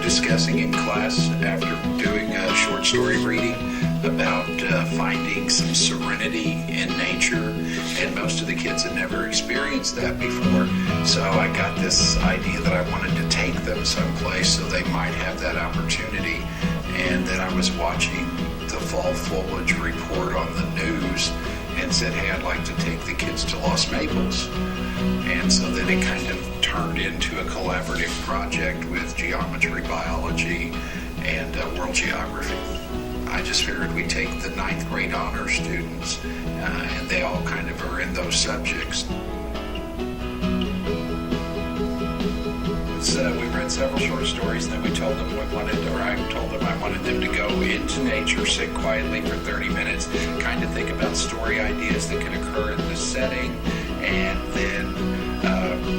discussing in class after doing a short story reading about finding some serenity in nature, and most of the kids had never experienced that before. So I got this idea that I wanted to take them someplace so they might have that opportunity. And then I was watching the fall foliage report on the news and said, hey, I'd like to take the kids to Los Maples. And so then it kind of turned into a collaborative project with geometry, biology, and world geography. I just figured we'd take the 9th grade honor students, and they all kind of are in those subjects. We read several short stories, and then we told them I told them I wanted them to go into nature, sit quietly for 30 minutes, kind of think about story ideas that could occur in this setting, and then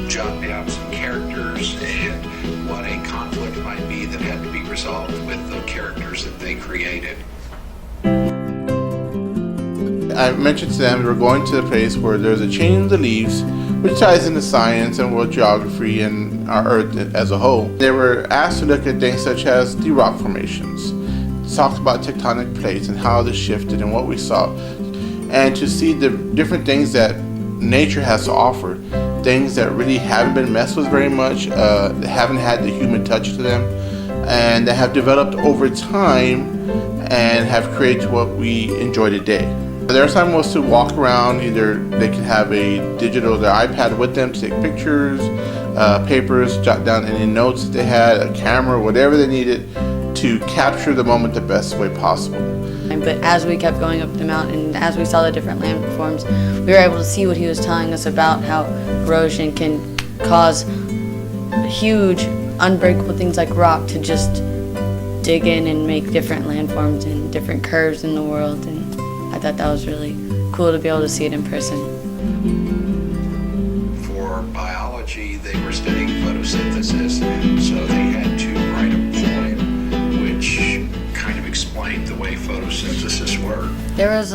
jot down some characters and what a conflict might be that had to be resolved with the characters that they created. I mentioned to them we're going to a place where there's a change in the leaves, which ties into science and world geography and our Earth as a whole. They were asked to look at things such as the rock formations, talk about tectonic plates and how they shifted and what we saw, and to see the different things that nature has to offer, things that really haven't been messed with very much, that haven't had the human touch to them, and that have developed over time and have created what we enjoy today. Their assignment was to walk around. Either they could have a digital, their iPad with them to take pictures, papers, jot down any notes that they had, a camera, whatever they needed to capture the moment the best way possible. But as we kept going up the mountain, as we saw the different landforms, we were able to see what he was telling us about how erosion can cause huge, unbreakable things like rock to just dig in and make different landforms and different curves in the world. And I thought that was really cool to be able to see it in person. For biology, they were studying photosynthesis, so they had to write a poem which kind of explained the way photosynthesis worked. There was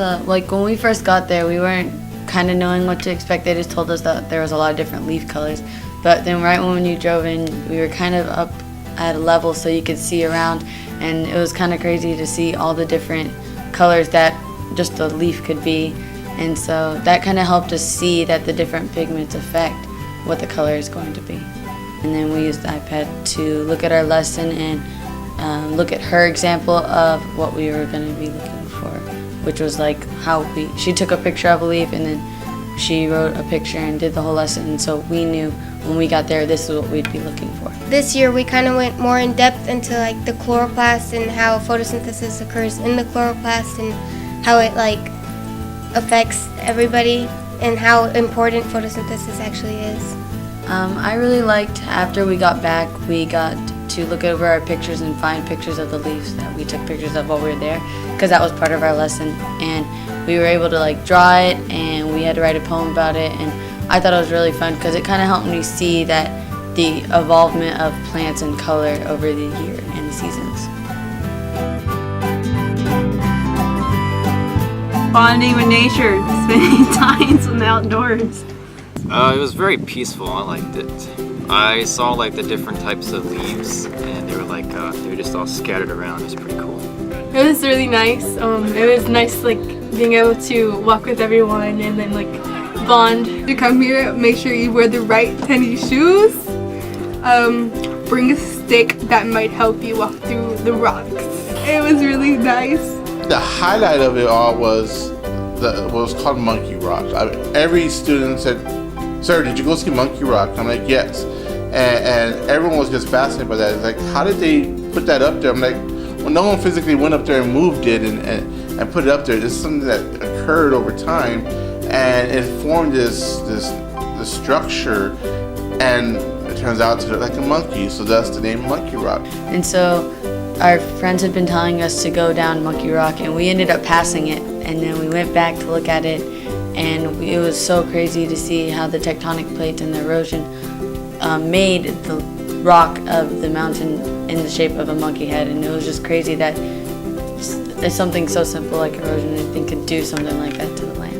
when we first got there, we weren't kind of knowing what to expect. They just told us that there was a lot of different leaf colors. But then right when you drove in, we were kind of up at a level so you could see around, and it was kind of crazy to see all the different colors that just a leaf could be. And so that kind of helped us see that the different pigments affect what the color is going to be. And then we used the iPad to look at our lesson and look at her example of what we were going to be looking for, which was like she took a picture of a leaf and then she wrote a picture and did the whole lesson, and so we knew when we got there this is what we'd be looking for. This year we kind of went more in depth into the chloroplast and how photosynthesis occurs in the chloroplast and how it affects everybody and how important photosynthesis actually is. I really liked after we got back, we got to look over our pictures and find pictures of the leaves that we took pictures of while we were there, because that was part of our lesson, and we were able to draw it, and we had to write a poem about it, and I thought it was really fun because it kind of helped me see that the evolvement of plants and color over the year and the seasons. Bonding with nature, spending time in the outdoors. It was very peaceful. I liked it. I saw the different types of leaves, and they were just all scattered around. It was pretty cool. It was really nice. It was nice being able to walk with everyone and then bond. To come here, make sure you wear the right tennis shoes. Bring a stick that might help you walk through the rocks. It was really nice. The highlight of it all was what was called Monkey Rock. Every student said, "Sir, did you go see Monkey Rock?" I'm like, "Yes." And everyone was just fascinated by that. It's like, how did they put that up there? I'm like, well, no one physically went up there and moved it and put it up there. This is something that occurred over time, and it formed this structure, and it turns out to look like a monkey, so that's the name Monkey Rock. And so our friends had been telling us to go down Monkey Rock, and we ended up passing it, and then we went back to look at it, and it was so crazy to see how the tectonic plates and the erosion made the rock of the mountain in the shape of a monkey head, and it was just crazy that there's something so simple like erosion, I think, could do something like that to the land.